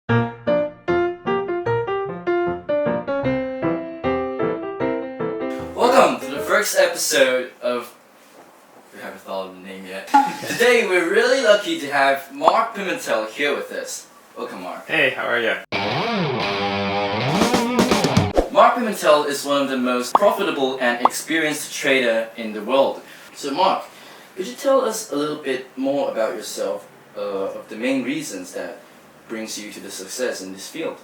Welcome to the first episode of... We haven't thought of the name yet. Today we're really lucky to have Mark Pimentel here with us. Welcome, Mark. Hey, how are you? Mark Pimentel is one of the most profitable and experienced trader in the world. So Mark, could you tell us a little bit more about yourself, of the main reasons that brings you to the success in this field?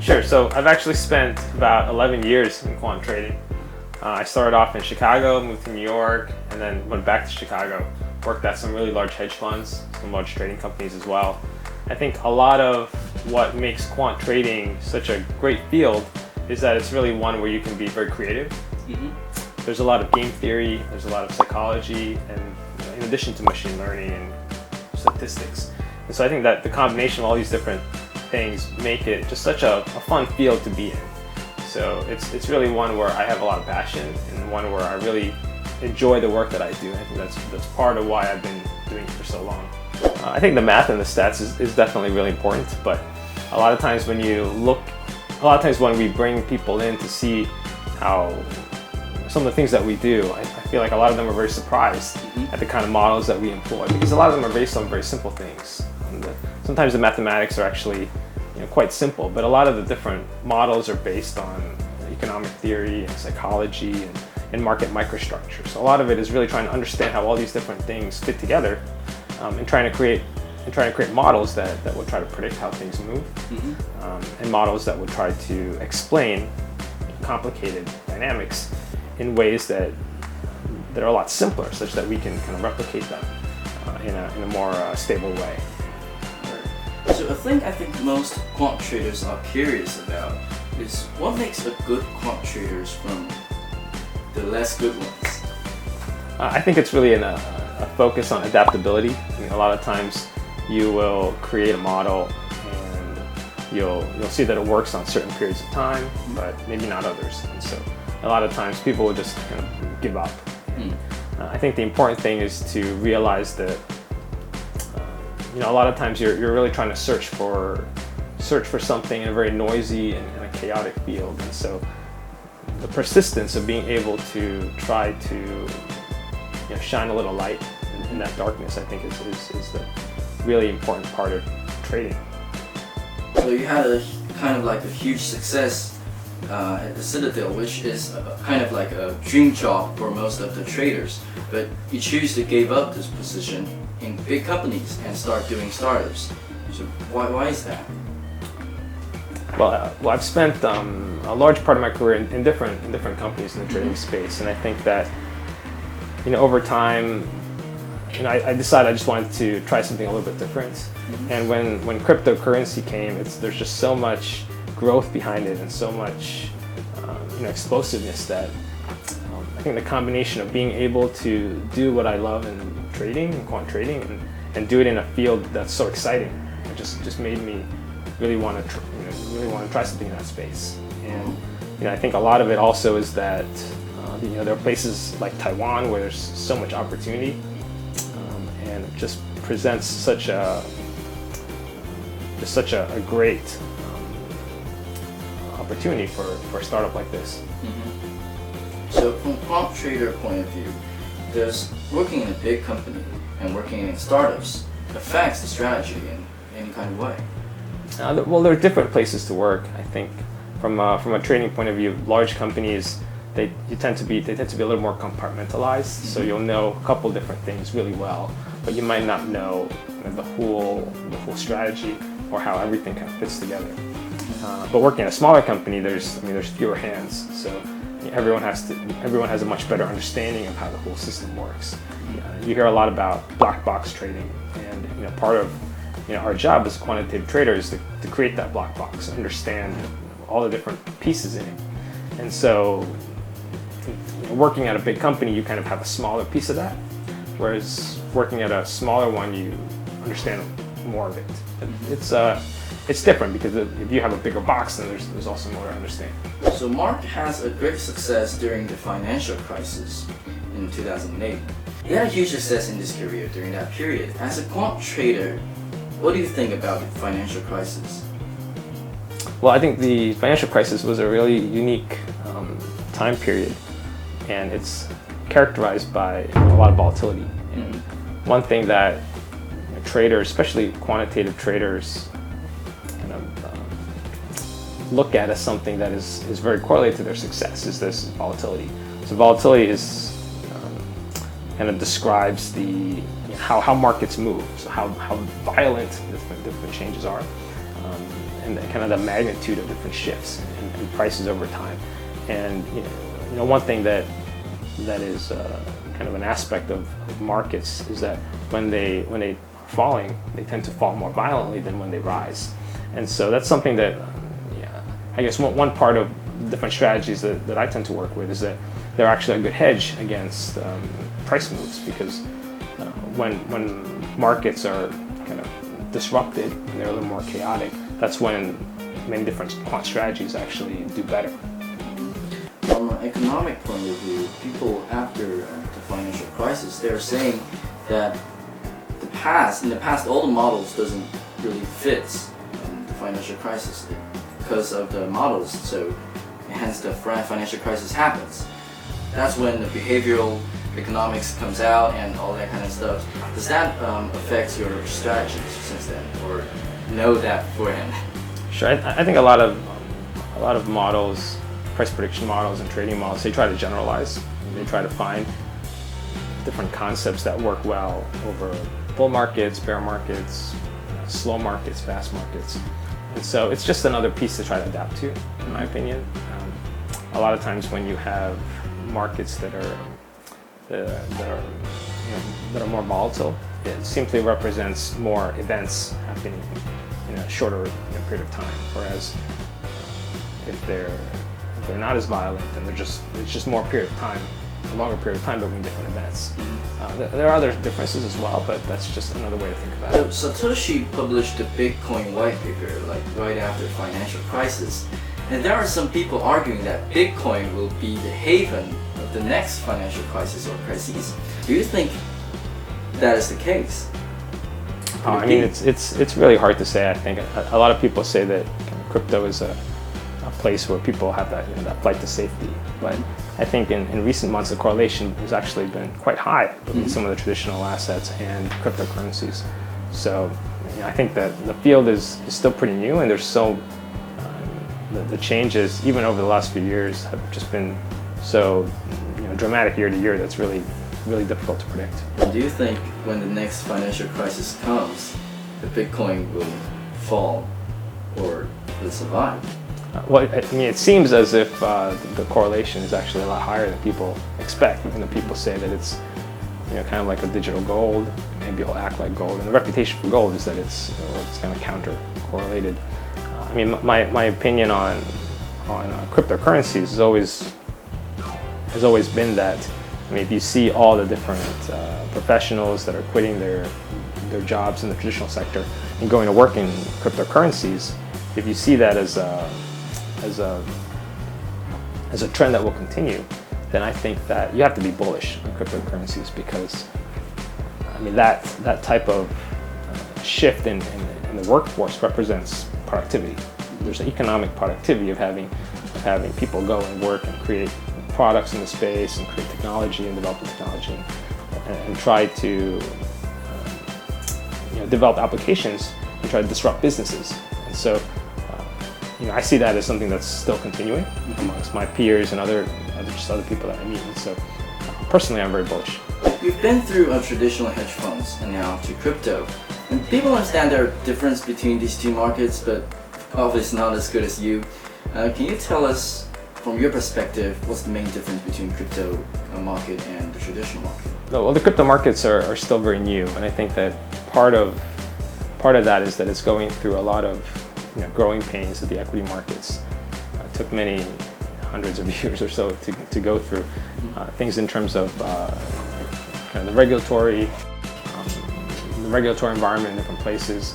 Sure, so I've actually spent about 11 years in quant trading. I started off in Chicago, moved to New York, and then went back to Chicago. Worked at some really large hedge funds, some large trading companies as well. I think a lot of what makes quant trading such a great field is that it's really one where you can be very creative. Mm-hmm. There's a lot of game theory, there's a lot of psychology, and in addition to machine learning and statistics. And so I think that the combination of all these different things make it just such a fun field to be in. So it's really one where I have a lot of passion and one where I really enjoy the work that I do. I think that's part of why I've been doing it for so long. I think the math and the stats is definitely really important, but a lot of times when we bring people in to see how some of the things that we do, I feel like a lot of them are very surprised at the kind of models that we employ, because a lot of them are based on very simple things. Sometimes the mathematics are actually quite simple, but a lot of the different models are based on economic theory and psychology and market microstructure. So a lot of it is really trying to understand how all these different things fit together, and trying to create models that will try to predict how things move, and models that will try to explain complicated dynamics in ways that are a lot simpler, such that we can kind of replicate them in a more stable way. So a thing I think most quant traders are curious about is what makes a good quant traders from the less good ones? I think it's really a focus on adaptability. I mean, a lot of times you will create a model and you'll see that it works on certain periods of time, but maybe not others. And so a lot of times people will just kind of give up. I think the important thing is to realize that a lot of times you're really trying to search for something in a very noisy and a chaotic field, and so the persistence of being able to try to shine a little light in that darkness, I think is the really important part of trading. So you had a kind of like a huge success at the Citadel, which is kind of like a dream job for most of the traders, but you choose to give up this position in big companies and start doing startups. So why is that? Well, I've spent a large part of my career in different companies in the trading space, and I think that over time, I decided I just wanted to try something a little bit different. And when cryptocurrency came, there's just so much growth behind it and so much explosiveness that I think the combination of being able to do what I love in trading and quant trading and do it in a field that's so exciting, it just made me really want to try something in that space. And I think a lot of it also is that there are places like Taiwan where there's so much opportunity, and it just presents such a great opportunity for a startup like this. So from a quant trader point of view, does working in a big company and working in startups affects the strategy in any kind of way? Well, there are different places to work. I think from a trading point of view, large companies they tend to be a little more compartmentalized. So you'll know a couple different things really well, but you might not know the whole strategy or how everything kind of fits together. But working at a smaller company, there's fewer hands, so everyone has a much better understanding of how the whole system works. You hear a lot about black box trading, and part of our job as quantitative traders is to create that black box, understand all the different pieces in it. And so working at a big company, you kind of have a smaller piece of that, whereas working at a smaller one, you understand more of it. It's different because if you have a bigger box, then there's also more to understand. So Mark has a great success during the financial crisis in 2008. He had a huge success in his career during that period. As a quant trader, what do you think about the financial crisis? Well, I think the financial crisis was a really unique time period, and it's characterized by a lot of volatility. And one thing that traders, especially quantitative traders, kind of look at as something that is very correlated to their success is this volatility. So volatility is kind of describes the how markets move, so how violent different changes are, and kind of the magnitude of different shifts in prices over time. And one thing that is kind of an aspect of markets is that when they are falling, they tend to fall more violently than when they rise. And so that's something that I guess one part of different strategies that I tend to work with is that they're actually a good hedge against price moves, because when markets are kind of disrupted and they're a little more chaotic, that's when many different quant strategies actually do better. From an economic point of view, people after the financial crisis, they're saying that in the past, all the models doesn't really fit the financial crisis because of the models. So hence the financial crisis happens. That's when the behavioral economics comes out and all that kind of stuff. Does that affect your strategies since then, or know that beforehand? Sure, I think a lot of models, price prediction models and trading models, they try to generalize. They try to find different concepts that work well over bull markets, bear markets, slow markets, fast markets. And so it's just another piece to try to adapt to, in my opinion. A lot of times when you have markets that are more volatile, it simply represents more events happening in a shorter period of time. Whereas if they're not as violent, then it's just more period of time, a longer period of time between different events. There are other differences as well, but that's just another way to think about it. So Satoshi published the Bitcoin white paper right after the financial crisis, and there are some people arguing that Bitcoin will be the haven of the next financial crisis or crises. Do you think that is the case? I mean, it's really hard to say. I think a lot of people say that crypto is a place where people have that flight to safety, but I think in recent months the correlation has actually been quite high between some of the traditional assets and cryptocurrencies. So I think that the field is still pretty new, and there's so the changes even over the last few years have just been so dramatic year to year that's really difficult to predict. Do you think when the next financial crisis comes, the Bitcoin will fall or will survive? Well, I mean, it seems as if the correlation is actually a lot higher than people expect. People say that it's kind of like a digital gold. Maybe it'll act like gold, and the reputation for gold is that it's kind of counter correlated. I mean, my opinion on cryptocurrencies has always been that, I mean, if you see all the different professionals that are quitting their jobs in the traditional sector and going to work in cryptocurrencies, if you see that as a trend that will continue, then I think that you have to be bullish on cryptocurrencies, because I mean that type of shift in the workforce represents productivity. There's an economic productivity of having people go and work and create products in the space and create technology and develop the technology and try to develop applications and try to disrupt businesses. And so I see that as something that's still continuing amongst my peers and other people that I meet. And so personally, I'm very bullish. You've been through traditional hedge funds and now to crypto. And people understand there are differences between these two markets, but obviously not as good as you. Can you tell us, from your perspective, what's the main difference between crypto market and the traditional market? Well, the crypto markets are still very new, and I think that part of that is that it's going through a lot of growing pains that the equity markets took many hundreds of years or so to go through. Things in terms of kind of the regulatory environment in different places,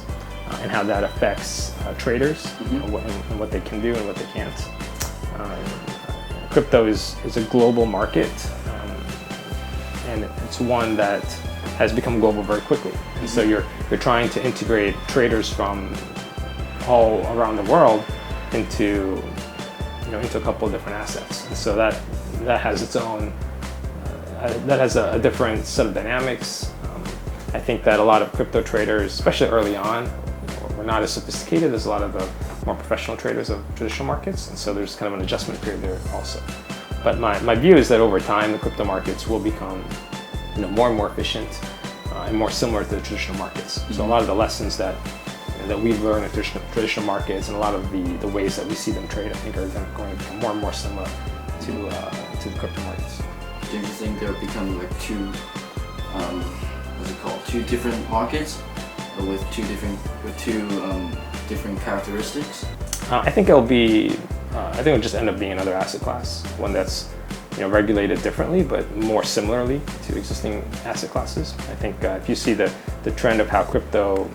and how that affects traders, and what they can do and what they can't. Crypto is a global market, and it's one that has become global very quickly. And so you're trying to integrate traders from all around the world into a couple of different assets. And so that has its own, that has a different set of dynamics. I think that a lot of crypto traders, especially early on, were not as sophisticated as a lot of the more professional traders of traditional markets. And so there's kind of an adjustment period there also. But my view is that over time, the crypto markets will become more and more efficient and more similar to the traditional markets. So a lot of the lessons that we've learned in traditional markets and a lot of the ways that we see them trade, I think are going to become more and more similar to the crypto markets. Do you think they're becoming like two different markets with two different characteristics? I think it'll just end up being another asset class, one that's regulated differently but more similarly to existing asset classes. I think if you see the trend of how crypto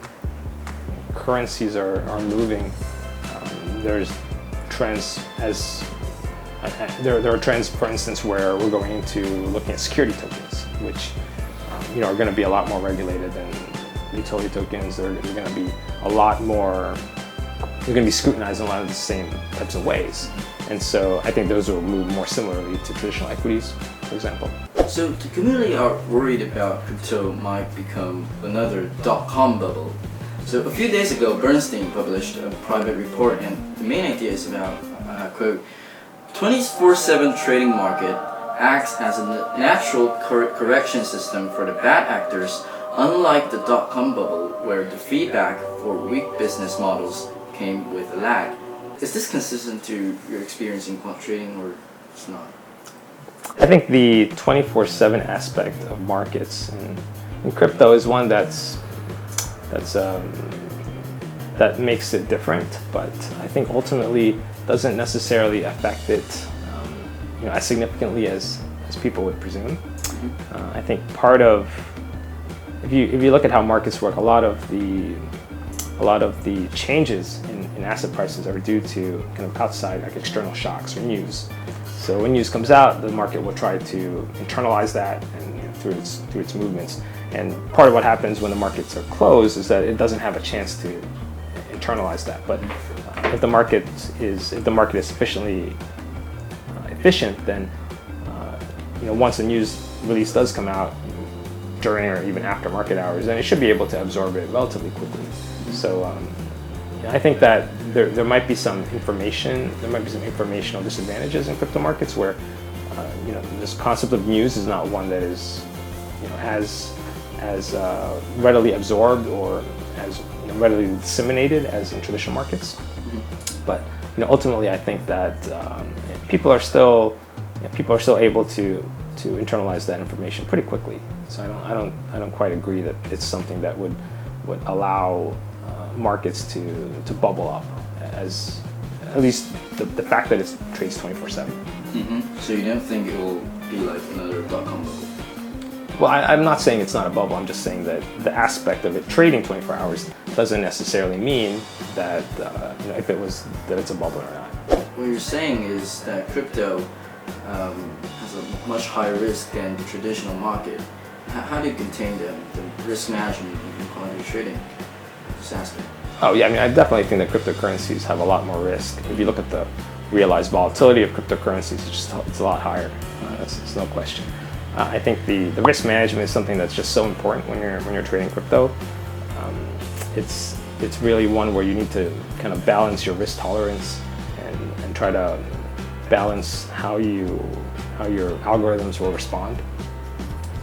currencies are moving, there's trends there are trends, for instance, where we're going into looking at security tokens, which are going to be a lot more regulated than utility tokens. They're going to be a lot more. They're going to be scrutinized in a lot of the same types of ways, and so I think those will move more similarly to traditional equities, for example. So the community are worried about crypto might become another .com bubble. So a few days ago, Bernstein published a private report, and the main idea is about, quote, 24/7 trading market acts as a natural correction system for the bad actors, unlike the .com bubble, where the feedback for weak business models came with a lag. Is this consistent to your experience in quant trading, or it's not? I think the 24/7 aspect of markets in crypto is one that makes it different, but I think ultimately doesn't necessarily affect it as significantly as people would presume. I think part of, if you look at how markets work, a lot of the changes in asset prices are due to kind of outside, like external shocks or news. So when news comes out, the market will try to internalize that and through its movements. And part of what happens when the markets are closed is that it doesn't have a chance to internalize that. But if the market is sufficiently efficient, then once a news release does come out during or even after market hours, then it should be able to absorb it relatively quickly. So I think that there might be some informational disadvantages in crypto markets where this concept of news is not one that is as readily absorbed or as readily disseminated as in traditional markets. But ultimately, I think that people are still able to internalize that information pretty quickly. So I don't quite agree that it's something that would allow markets to bubble up, as at least the fact that it trades 24/7. So you don't think it will be like another .com bubble? Well, I'm not saying it's not a bubble. I'm just saying that the aspect of it trading 24 hours doesn't necessarily mean that if it was that it's a bubble or not. What you're saying is that crypto has a much higher risk than the traditional market. How do you contain the risk management in quantitative trading? This aspect. Oh yeah, I mean I definitely think that cryptocurrencies have a lot more risk. If you look at the realized volatility of cryptocurrencies, it's a lot higher. That's no question. I think the risk management is something that's just so important when you're trading crypto. It's really one where you need to kind of balance your risk tolerance and try to balance how your algorithms will respond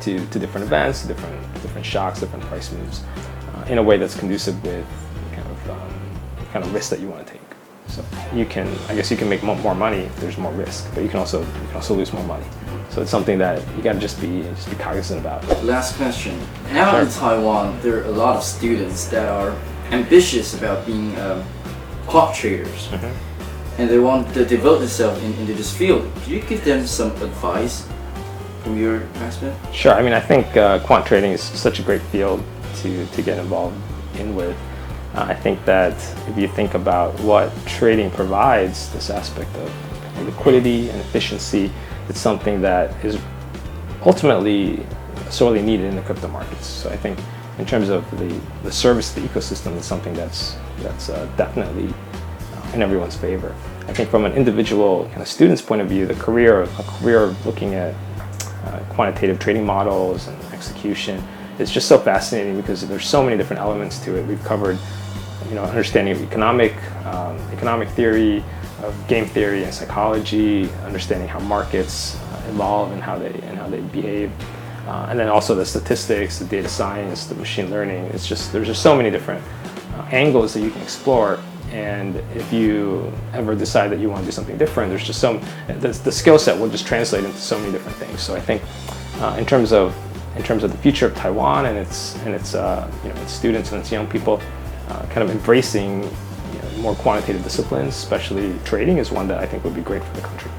to different events, different shocks, different price moves, in a way that's conducive with kind of risk that you want to take. So I guess you can make more money if there's more risk, but you can also lose more money. So it's something that you got to just be cognizant about. Last question. Now in Taiwan, there are a lot of students that are ambitious about being quant traders, and they want to devote themselves into this field. Could you give them some advice from your aspect? Sure. I mean, I think quant trading is such a great field to get involved in with. I think that if you think about what trading provides, this aspect of liquidity and efficiency, it's something that is ultimately sorely needed in the crypto markets. So I think in terms of the service, the ecosystem is something that's definitely in everyone's favor. I think from an individual kind of student's point of view, a career looking at quantitative trading models and execution is just so fascinating because there's so many different elements to it. We've covered, understanding of economic theory, of game theory and psychology, understanding how markets evolve and how they behave, and then also the statistics, the data science, the machine learning. There's just so many different angles that you can explore. And if you ever decide that you want to do something different, there's just the skill set will just translate into so many different things. So I think in terms of the future of Taiwan and its students and its young people, kind of embracing more quantitative disciplines, especially trading, is one that I think would be great for the country.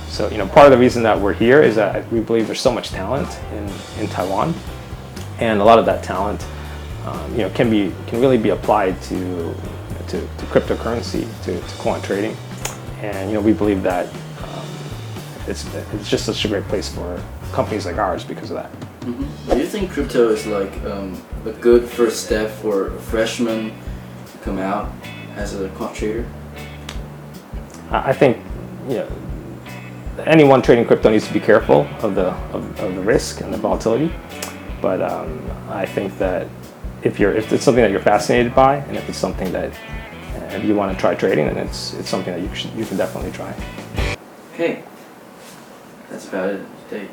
So part of the reason that we're here is that we believe there's so much talent in Taiwan, and a lot of that talent can really be applied to cryptocurrency, to quant trading, and we believe that it's just such a great place for companies like ours because of that. Mm-hmm. Do you think crypto is like a good first step for a freshman to come out as a quant trader? I think anyone trading crypto needs to be careful of the risk and the volatility, but I think that if it's something that you're fascinated by, and if it's something that if you want to try trading, then it's something that you can definitely try. Okay, that's about it today.